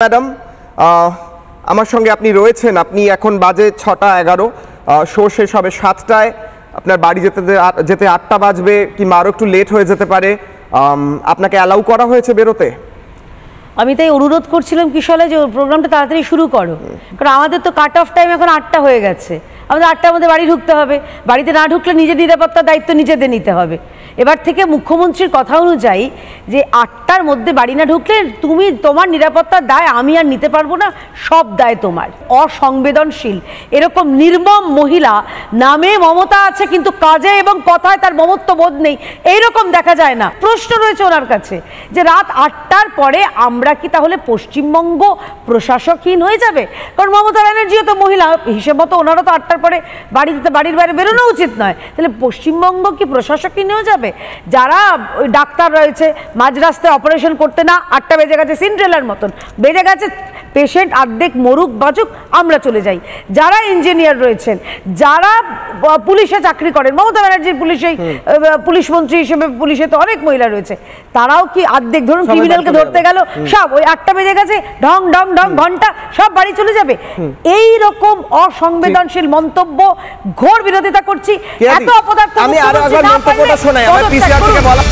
Madam, আমার সঙ্গে আপনি রয়েছেন। আপনি এখন বাজে 6টা 11, শো শেষ হবে 7টায়। আপনার বাড়ি যেতে 8টা বাজবে কিংবা আরও একটু লেট হয়ে যেতে পারে। আপনাকে অ্যালাউ করা হয়েছে বেরোতে? আমি তাই অনুরোধ করছিলাম কিশোরে যে প্রোগ্রামটা তাড়াতাড়ি শুরু করো, কারণ আমাদের তো কাট অফ টাইম এখন 8টা হয়ে গেছে। আমাদের 8টার মধ্যে বাড়ি ঢুকতে হবে। বাড়িতে না ঢুকলে নিজের নিরাপত্তার দায়িত্ব নিজেদের নিতে হবে। এবার থেকে মুখ্যমন্ত্রীর কথা অনুযায়ী যে 8টার মধ্যে বাড়ি না ঢুকলে তোমার নিরাপত্তার দায় আমি আর নিতে পারবো না, সব দায় তোমার। অসংবেদনশীল এরকম নির্মম মহিলা, নামে মমতা আছে কিন্তু কাজে এবং কথায় তার মমত্ব বোধ নেই, এইরকম দেখা যায় না। প্রশ্ন রয়েছে ওনার কাছে যে রাত 8টার পরে আমরা কি তাহলে পশ্চিমবঙ্গ প্রশাসকহীন হয়ে যাবে? কারণ মমতা ব্যানার্জিও তো মহিলা, হিসেব মতো ওনারও তো 8টার পরে বাড়ির বাইরে বেরোনো উচিত নয়। তাহলে পশ্চিমবঙ্গ কি প্রশাসকহীন হয়ে যাবে? যারা ওই ডাক্তার রয়েছে, মাঝ রাস্তায় অপারেশন করতে না 8টা বেজে গেছে, সিন্ড্রেলার মতন বেজে গেছে, পেশেন্ট অর্ধেক মরুক বাঁচুক আমরা চলে যাই। যারা ইঞ্জিনিয়ার রয়েছেন, যারা পুলিশে চাকরি করেন, মমতা ব্যানার্জির পুলিশ মন্ত্রী হিসেবে পুলিশে তো অনেক মহিলা রয়েছে, তারাও কি অর্ধেক, ধরুন ক্রিমিনালকে ধরতে গেল, সব ওই 8টা বেজে গেছে, ঢং ঢং ঢং ঘন্টা, সব বাড়ি চলে যাবে। এই রকম অসংবেদনশীল মন্তব্য ঘোর বিরোধিতা করছি। এত অপদার্থ আমি আরো একবার মন্তব্যটা শোনাই, আমার পিসিআর থেকে বলা